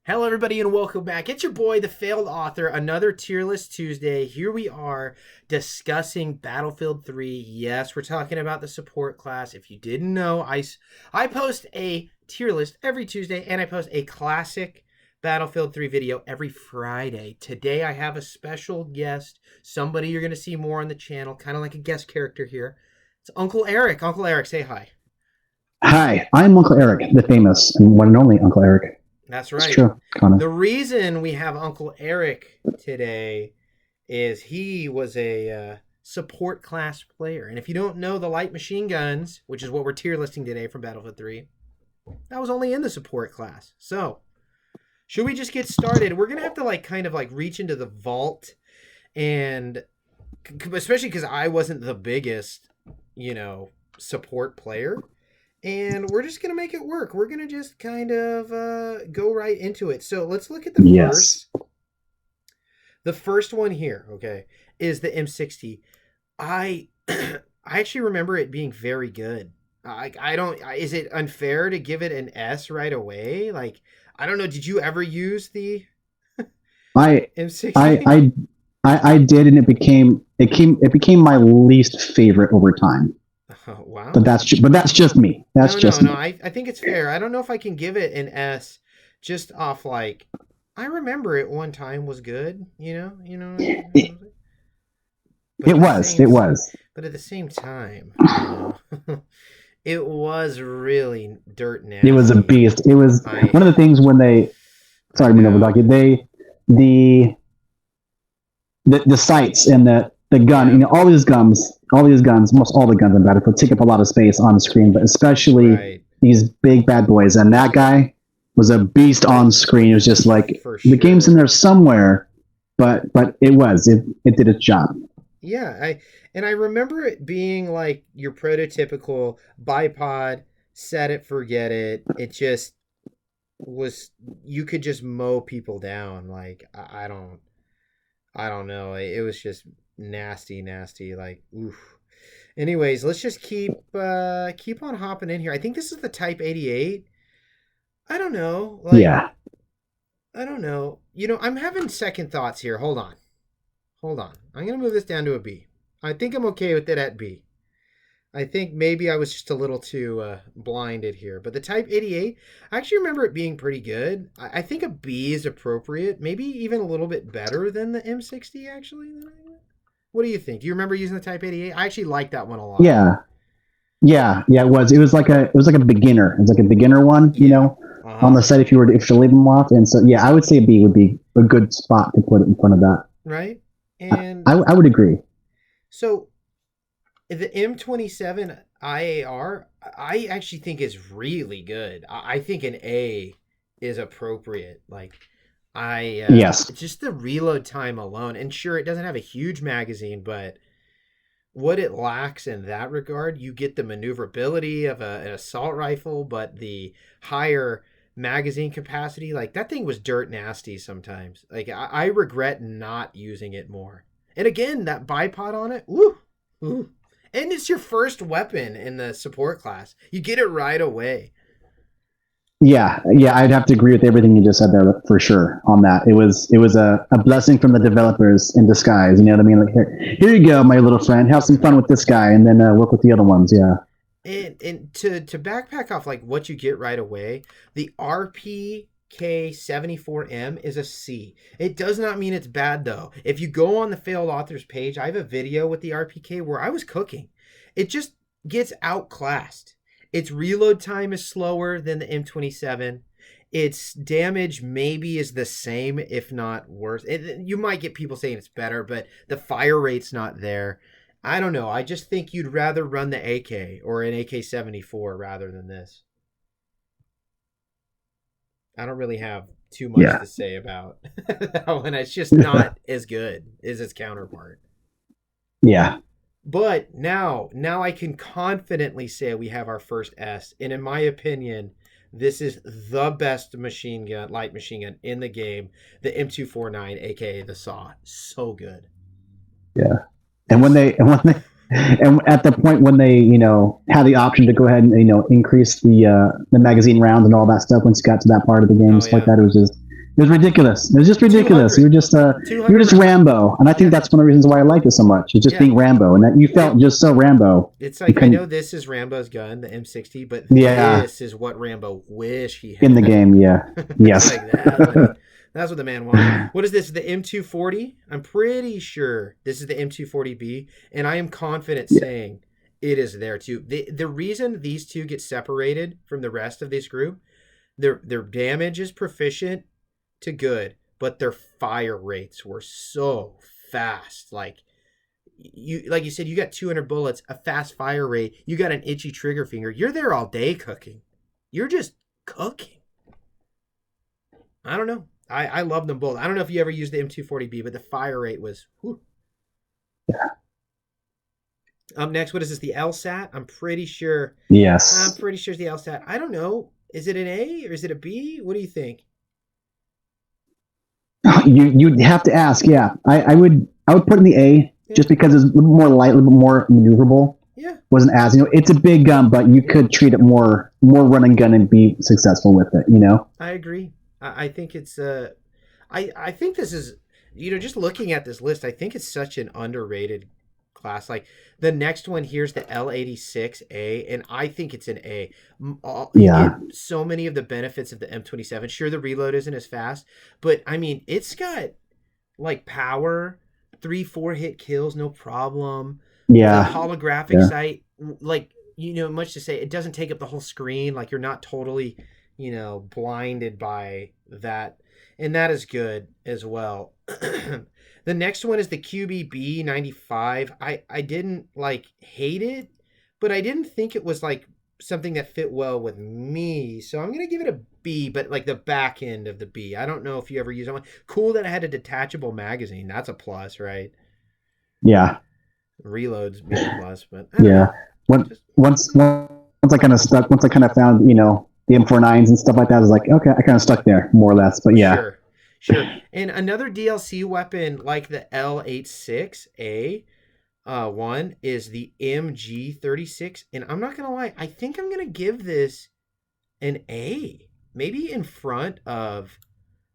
Hello, everybody, and welcome back. It's your boy, the Failed Author. Another Tier List Tuesday. Here we are discussing Battlefield 3. Yes, we're talking about the support class. If you didn't know, I post a tier list every Tuesday, and I post a classic Battlefield 3 video every Friday. Today, I have a special guest, somebody you're going to see more on the channel, kind of like a guest character here. It's Uncle Eric. Uncle Eric, say hi. Hi, I'm Uncle Eric, the famous and one and only Uncle Eric. That's right. It's true, Connor. The reason we have Uncle Eric today is he was a support class player. And if you don't know the light machine guns, which is what we're tier listing today from Battlefield 3, that was only in the support class. So, should we just get started? We're going to have to kind of reach into the vault, and especially because I wasn't the biggest, support player. And we're just going to make it work. We're going to just kind of go right into it. So let's look at the first. The first one here, okay, is the M60. I actually remember it being very good. Is it unfair to give it an S right away? I don't know. Did you ever use the M60? I did, and it became my least favorite over time. Oh, wow. But that's just me. No. I think it's fair. I don't know if I can give it an S just off I remember it one time was good, It was. But at the same time, it was really dirt nasty. It was a beast. It was one of the things when they the sights and the gun, all these guns, almost all the guns in Battlefield take up a lot of space on the screen, but especially these big bad boys. And that guy was a beast on screen. It was just the game's in there somewhere, but it did its job. Yeah, I remember it being your prototypical bipod, set it, forget it. It just was, you could just mow people down. I don't know. It was just nasty. Oof. Anyways, let's just keep on hopping in here. I think this is the Type 88. I don't know. Yeah. I don't know. I'm having second thoughts here. Hold on. I'm going to move this down to a B. I think I'm okay with it at B. I think maybe I was just a little too blinded here. But the Type 88, I actually remember it being pretty good. I think a B is appropriate. Maybe even a little bit better than the M60, actually. What do you think? Do you remember using the Type 88? I actually like that one a lot. Yeah, it was. It was like a beginner. It was like a beginner one, on the set if you to leave them off. And so, yeah, I would say B would be a good spot to put it in front of that. Right. And I would agree. So the M27 IAR, I actually think is really good. I think an A is appropriate. Yes, just the reload time alone, and sure, it doesn't have a huge magazine, but what it lacks in that regard, you get the maneuverability of an assault rifle, but the higher magazine capacity, that thing was dirt nasty sometimes. I regret not using it more. And again, that bipod on it, woo. And it's your first weapon in the support class. You get it right away. Yeah, I'd have to agree with everything you just said there for sure on that. It was a blessing from the developers in disguise. You know what I mean? Here you go, my little friend. Have some fun with this guy, and then work with the other ones. Yeah. And to backpack off what you get right away, the RPK-74M is a C. It does not mean it's bad though. If you go on the Failed Authors page, I have a video with the RPK where I was cooking. It just gets outclassed. Its reload time is slower than the M27. Its damage maybe is the same, if not worse. You might get people saying it's better, but the fire rate's not there. I don't know. I just think you'd rather run the AK or an AK-74 rather than this. I don't really have too much to say about that one. It's just not as good as its counterpart. Yeah. But now I can confidently say we have our first S. And in my opinion, this is the best light machine gun in the game. The M249, aka the SAW. So good. Yeah. And and at the point when they, had the option to go ahead and, increase the magazine rounds and all that stuff, once you got to that part of the game, like that, it was just, It was ridiculous. It was just ridiculous. 200. You were just Rambo, and I think that's one of the reasons why I like it so much. It's just being Rambo, and that you felt just so Rambo. It's like, I know this is Rambo's gun, the M60, but this is what Rambo wish he had in the game. Yeah, yes. Like that. That's what the man wanted. What is this? The M240? I'm pretty sure this is the M240B, and I am confident saying it is there too. The reason these two get separated from the rest of this group, their damage is proficient to good, but their fire rates were so fast. Like you said, you got 200 bullets, a fast fire rate, you got an itchy trigger finger. You're there all day cooking. You're just cooking. I don't know. I love them both. I don't know if you ever used the M240B, but the fire rate was whew. Yeah. Up next, what is this? The LSAT? I'm pretty sure. Yes. I'm pretty sure it's the LSAT. I don't know. Is it an A or is it a B? What do you think? You'd have to ask. Yeah, I would put in the A just because it's a little more light, a little bit more maneuverable. Yeah. Wasn't as it's a big gun, but you could treat it more run and gun and be successful with it. I agree. I think it's I think this is just looking at this list, I think it's such an underrated class. Like the next one here's the L86A, and I think it's an A. So many of the benefits of the M27. Sure, the reload isn't as fast, but I mean it's got like power, 3-4 hit kills, no problem. Yeah. The holographic sight, like much to say, it doesn't take up the whole screen. Like you're not totally blinded by that, and that is good as well. The next one is the QBB 95. I didn't hate it, but I didn't think it was like something that fit well with me, so I'm gonna give it a B, but like the back end of the B. I don't know if you ever use that one. Cool that it had a detachable magazine. That's a plus, right? Yeah. Reloads be a plus, but once I kind of stuck, once I kind of found the M49s and stuff like that, I was like, okay, I kind of stuck there more or less, but yeah. Sure. And another DLC weapon like the L86A one is the MG36, and I'm not gonna lie, I think I'm gonna give this an A, maybe in front of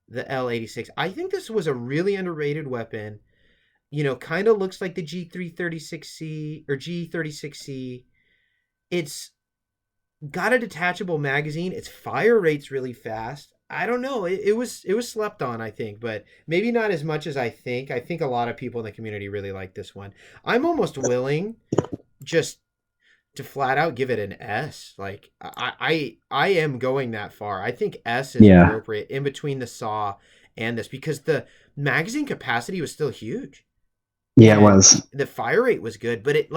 the L86. I think this was a really underrated weapon. Kind of looks like the G336C or G36C. It's got a detachable magazine. Its fire rate's really fast. I don't know. It was slept on, I think, but maybe not as much as I think. I think a lot of people in the community really like this one. I'm almost willing just to flat out give it an S. Like I am going that far. I think S is appropriate in between the SAW and this, because the magazine capacity was still huge. Yeah, it was. The fire rate was good, but it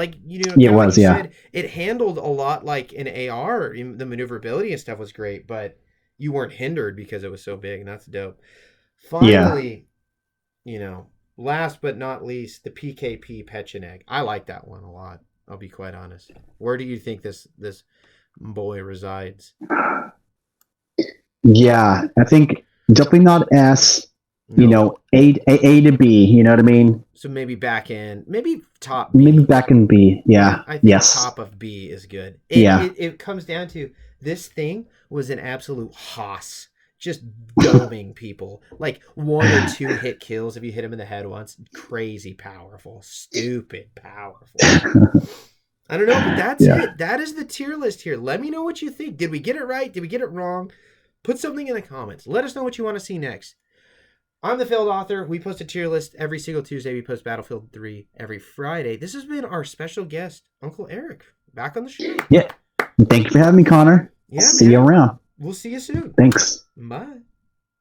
said, it handled a lot like an AR. The maneuverability and stuff was great, but you weren't hindered because it was so big, and that's dope. Finally, last but not least, the PKP Pecheneg. I like that one a lot. I'll be quite honest. Where do you think this boy resides? Yeah, I think definitely not S. No. A to B. You know what I mean? So maybe back end, maybe top B. Maybe back in B. Yeah. I think top of B is good. It comes down to this thing was an absolute hoss, just doming people. Like 1 or 2 hit kills if you hit him in the head once. Crazy powerful, stupid powerful. I don't know, but that's it. That is the tier list here. Let me know what you think. Did we get it right? Did we get it wrong? Put something in the comments. Let us know what you want to see next. I'm the Failed Author. We post a tier list every single Tuesday. We post Battlefield 3 every Friday. This has been our special guest, Uncle Eric, back on the show. Yeah. Thank you for having me, Connor. Yeah, see you around. We'll see you soon. Thanks. Bye.